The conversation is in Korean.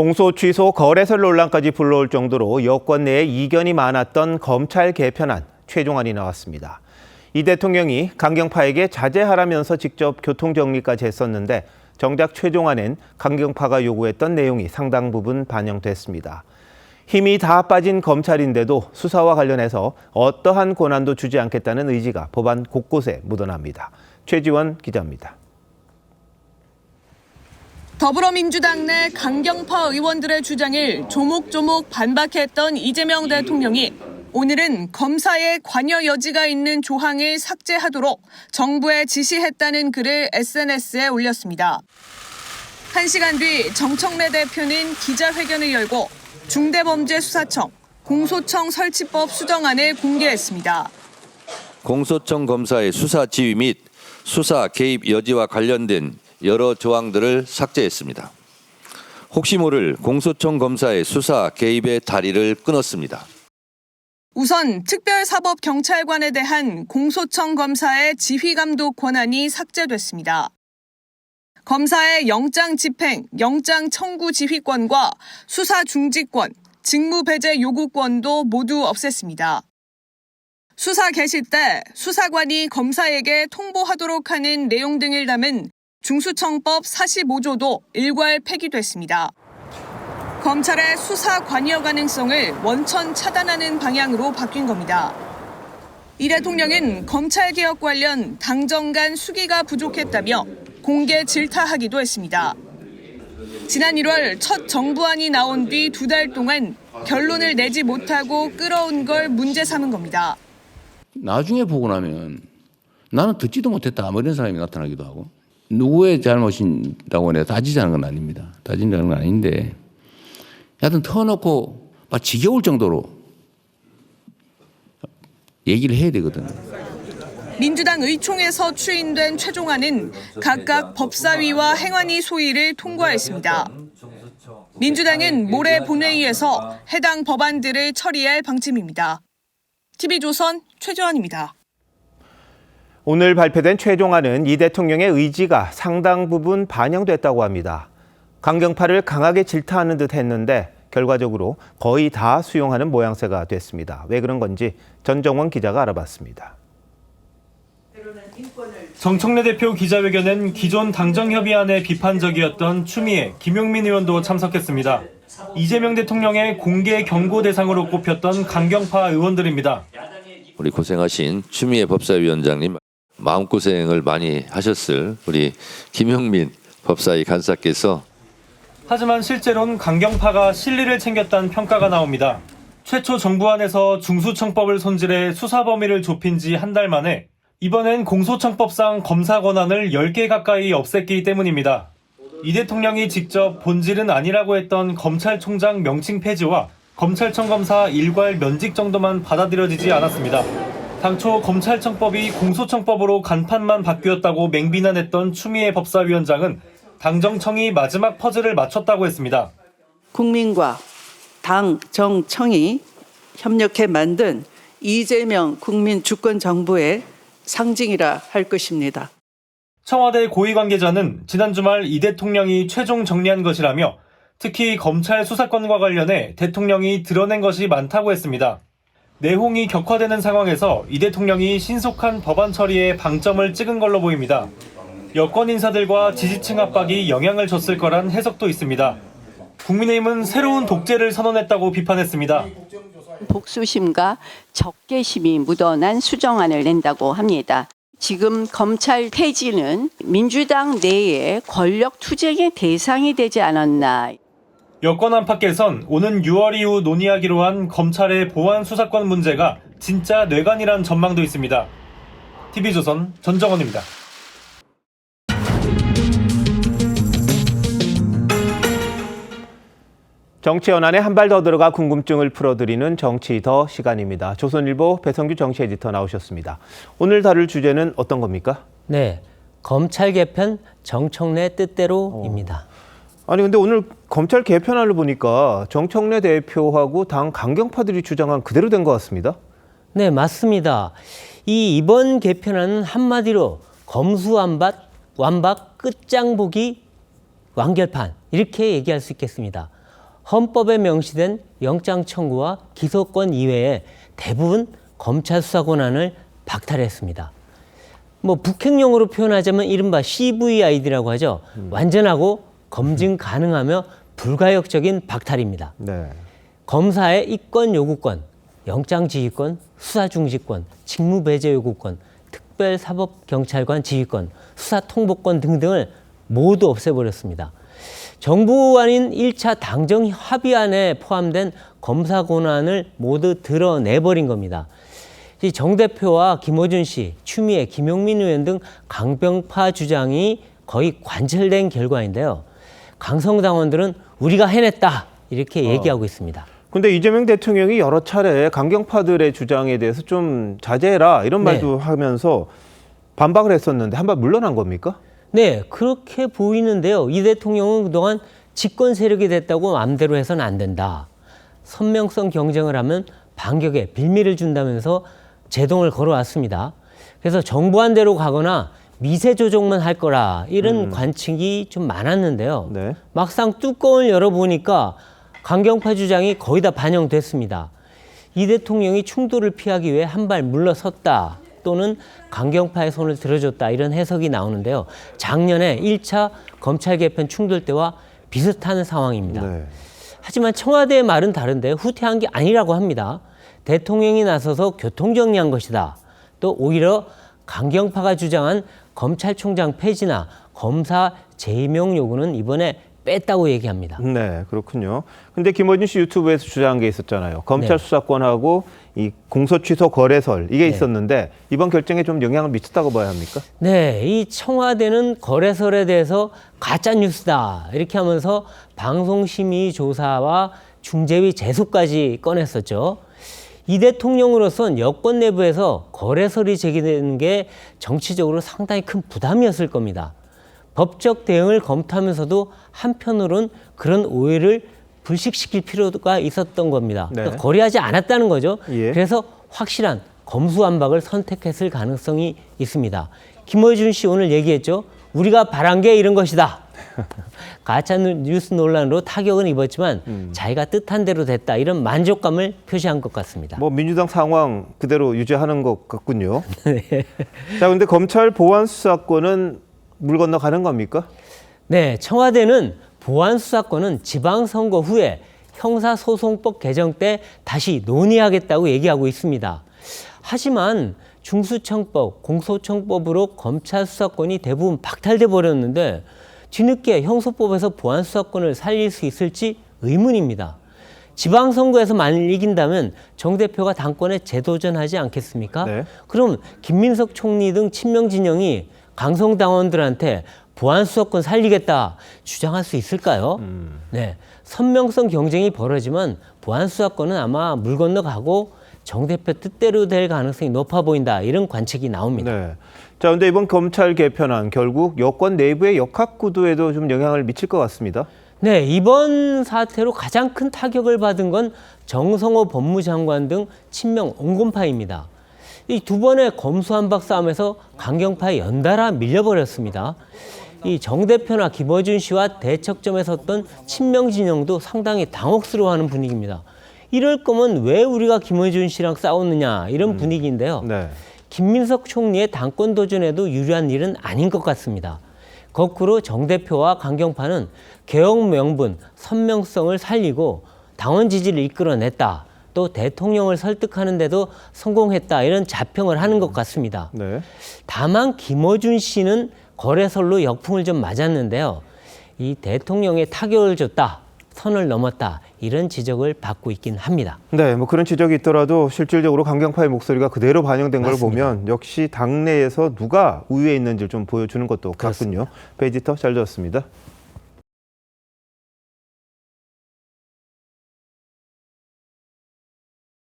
공소 취소 거래설 논란까지 불러올 정도로 여권 내에 이견이 많았던 검찰 개편안 최종안이 나왔습니다. 이 대통령이 강경파에게 자제하라면서 직접 교통정리까지 했었는데 정작 최종안엔 강경파가 요구했던 내용이 상당 부분 반영됐습니다. 힘이 다 빠진 검찰인데도 수사와 관련해서 어떠한 권한도 주지 않겠다는 의지가 법안 곳곳에 묻어납니다. 최지원 기자입니다. 더불어민주당 내 강경파 의원들의 주장을 조목조목 반박했던 이재명 대통령이 오늘은 검사의 관여 여지가 있는 조항을 삭제하도록 정부에 지시했다는 글을 SNS에 올렸습니다. 1시간 뒤 정청래 대표는 기자회견을 열고 중대범죄수사청, 공소청 설치법 수정안을 공개했습니다. 공소청 검사의 수사 지휘 및 수사 개입 여지와 관련된 여러 조항들을 삭제했습니다. 혹시 모를 공소청 검사의 수사 개입의 다리를 끊었습니다. 우선 특별사법경찰관에 대한 공소청 검사의 지휘감독 권한이 삭제됐습니다. 검사의 영장 집행, 영장 청구 지휘권과 수사 중지권, 직무 배제 요구권도 모두 없앴습니다. 수사 개시 때 수사관이 검사에게 통보하도록 하는 내용 등을 담은 중수청법 45조도 일괄 폐기됐습니다. 검찰의 수사 관여 가능성을 원천 차단하는 방향으로 바뀐 겁니다. 이 대통령은 검찰개혁 관련 당정 간 수기가 부족했다며 공개 질타하기도 했습니다. 지난 1월 첫 정부안이 나온 뒤 2달 동안 결론을 내지 못하고 끌어온 걸 문제 삼은 겁니다. 나중에 보고 나면 나는 듣지도 못했다 뭐 이런 사람이 나타나기도 하고 누구의 잘못이라고 내가 따지자는 건 아닙니다. 따지자는 건 아닌데 하여튼 터놓고 막 지겨울 정도로 얘기를 해야 되거든. 민주당 의총에서 추인된 최종안은 각각 법사위와 행안위 소위를 통과했습니다. 민주당은 모레 본회의에서 해당 법안들을 처리할 방침입니다. TV조선 최지원입니다. 오늘 발표된 최종안은 이 대통령의 의지가 상당 부분 반영됐다고 합니다. 강경파를 강하게 질타하는 듯 했는데 결과적으로 거의 다 수용하는 모양새가 됐습니다. 왜 그런 건지 전정원 기자가 알아봤습니다. 정청래 대표 기자회견엔 기존 당정협의안에 비판적이었던 추미애, 김용민 의원도 참석했습니다. 이재명 대통령의 공개 경고 대상으로 꼽혔던 강경파 의원들입니다. 우리 고생하신 추미애 법사위원장님, 마음고생을 많이 하셨을 우리 김용민 법사위 간사께서 하지만 실제로는 강경파가 실리를 챙겼다는 평가가 나옵니다. 최초 정부안에서 중수청법을 손질해 수사 범위를 좁힌 지 한 달 만에 이번엔 공소청법상 검사 권한을 10개 가까이 없앴기 때문입니다. 이 대통령이 직접 본질은 아니라고 했던 검찰총장 명칭 폐지와 검찰청 검사 일괄 면직 정도만 받아들여지지 않았습니다. 당초 검찰청법이 공소청법으로 간판만 바뀌었다고 맹비난했던 추미애 법사위원장은 당정청이 마지막 퍼즐을 맞췄다고 했습니다. 국민과 당정청이 협력해 만든 이재명 국민 주권 정부의 상징이라 할 것입니다. 청와대 고위 관계자는 지난 주말 이 대통령이 최종 정리한 것이라며 특히 검찰 수사권과 관련해 대통령이 드러낸 것이 많다고 했습니다. 내홍이 격화되는 상황에서 이 대통령이 신속한 법안 처리에 방점을 찍은 걸로 보입니다. 여권 인사들과 지지층 압박이 영향을 줬을 거란 해석도 있습니다. 국민의힘은 새로운 독재를 선언했다고 비판했습니다. 복수심과 적개심이 묻어난 수정안을 낸다고 합니다. 지금 검찰 폐지는 민주당 내에 권력 투쟁의 대상이 되지 않았나. 여권 안팎에선 오는 6월 이후 논의하기로 한 검찰의 보안 수사권 문제가 진짜 뇌관이란 전망도 있습니다. TV조선 전정원입니다. 정치 연안에 한 발 더 들어가 궁금증을 풀어드리는 정치 더 시간입니다. 조선일보 배성규 정치 에디터 나오셨습니다. 오늘 다룰 주제는 어떤 겁니까? 네, 검찰 개편 정청래 뜻대로입니다. 아니 근데 오늘 검찰 개편안을 보니까 정청래 대표하고 당 강경파들이 주장한 그대로 된 것 같습니다. 네, 맞습니다. 이번 개편안은 한마디로 검수완박 끝장보기 완결판 이렇게 얘기할 수 있겠습니다. 헌법에 명시된 영장 청구와 기소권 이외에 대부분 검찰 수사 권한을 박탈했습니다. 뭐 북행용어로 표현하자면 이른바 CVID라고 하죠. 완전하고 검증 가능하며 불가역적인 박탈입니다. 네. 검사의 이권 요구권, 영장 지휘권, 수사 중지권, 직무 배제 요구권, 특별사법경찰관 지휘권, 수사 통보권 등등을 모두 없애버렸습니다. 정부안인 1차 당정 합의안에 포함된 검사 권한을 모두 드러내버린 겁니다. 정 대표와 김어준 씨, 추미애, 김용민 의원 등 강병파 주장이 거의 관철된 결과인데요. 강성당원들은 우리가 해냈다 이렇게 얘기하고 있습니다. 근데 이재명 대통령이 여러 차례 강경파들의 주장에 대해서 좀 자제해라 이런 말도 하면서 반박을 했었는데 한 발 물러난 겁니까? 네, 그렇게 보이는데요. 이 대통령은 그동안 집권 세력이 됐다고 마음대로 해서는 안 된다. 선명성 경쟁을 하면 반격에 빌미를 준다면서 제동을 걸어왔습니다. 그래서 정부안대로 가거나 미세 조정만 할 거라 이런 관측이 좀 많았는데요. 네. 막상 뚜껑을 열어보니까 강경파 주장이 거의 다 반영됐습니다. 이 대통령이 충돌을 피하기 위해 한 발 물러섰다 또는 강경파의 손을 들어줬다 이런 해석이 나오는데요. 작년에 1차 검찰 개편 충돌 때와 비슷한 상황입니다. 네. 하지만 청와대의 말은 다른데 후퇴한 게 아니라고 합니다. 대통령이 나서서 교통정리한 것이다. 또 오히려 강경파가 주장한 검찰총장 폐지나 검사 재임용 요구는 이번에 뺐다고 얘기합니다. 네, 그렇군요. 근데 김어준 씨 유튜브에서 주장한 게 있었잖아요. 검찰 네. 수사권하고 이 공소 취소 거래설 이게 네. 있었는데 이번 결정에 좀 영향을 미쳤다고 봐야 합니까? 네, 이 청와대는 거래설에 대해서 가짜 뉴스다 이렇게 하면서 방송심의조사와 중재위 제소까지 꺼냈었죠. 이 대통령으로선 여권 내부에서 거래설이 제기되는 게 정치적으로 상당히 큰 부담이었을 겁니다. 법적 대응을 검토하면서도 한편으론 그런 오해를 불식시킬 필요가 있었던 겁니다. 네. 그러니까 거래하지 않았다는 거죠. 예. 그래서 확실한 검수완박을 선택했을 가능성이 있습니다. 김어준 씨 오늘 얘기했죠. 우리가 바란 게 이런 것이다. 가짜 뉴스 논란으로 타격은 입었지만 자기가 뜻한 대로 됐다. 이런 만족감을 표시한 것 같습니다. 뭐 민주당 상황 그대로 유지하는 것 같군요. 네. 자, 근데 검찰 보안 수사권은 물 건너가는 겁니까? 네, 청와대는 보안 수사권은 지방선거 후에 형사소송법 개정 때 다시 논의하겠다고 얘기하고 있습니다. 하지만 중수청법, 공소청법으로 검찰 수사권이 대부분 박탈돼 버렸는데 뒤늦게 형소법에서 보안 수사권을 살릴 수 있을지 의문입니다. 지방선거에서 만일 이긴다면 정 대표가 당권에 재도전하지 않겠습니까? 네. 그럼 김민석 총리 등 친명 진영이 강성당원들한테 보안 수사권 살리겠다 주장할 수 있을까요? 네, 선명성 경쟁이 벌어지면 보안 수사권은 아마 물 건너가고 정 대표 뜻대로 될 가능성이 높아 보인다 이런 관측이 나옵니다. 네. 자, 근데 이번 검찰 개편안 결국 여권 내부의 역학 구도에도 좀 영향을 미칠 것 같습니다. 네, 이번 사태로 가장 큰 타격을 받은 건 정성호 법무장관 등 친명 온건파입니다. 이 두 번의 검수완박 싸움에서 강경파에 연달아 밀려버렸습니다. 이 정 대표나 김어준 씨와 대척점에 섰던 친명 진영도 상당히 당혹스러워하는 분위기입니다. 이럴 거면 왜 우리가 김어준 씨랑 싸웠느냐 이런 분위기인데요. 네. 김민석 총리의 당권 도전에도 유리한 일은 아닌 것 같습니다. 거꾸로 정 대표와 강경파는 개혁 명분, 선명성을 살리고 당원 지지를 이끌어냈다. 또 대통령을 설득하는 데도 성공했다. 이런 자평을 하는 것 같습니다. 네. 다만 김어준 씨는 거래설로 역풍을 좀 맞았는데요. 이 대통령에 타격을 줬다. 선을 넘었다. 이런 지적을 받고 있긴 합니다. 네, 뭐 그런 지적이 있더라도 실질적으로 강경파의 목소리가 그대로 반영된 걸 맞습니다. 보면 역시 당내에서 누가 우위에 있는지를 좀 보여주는 것도 같군요. 베이지터 잘 들었습니다.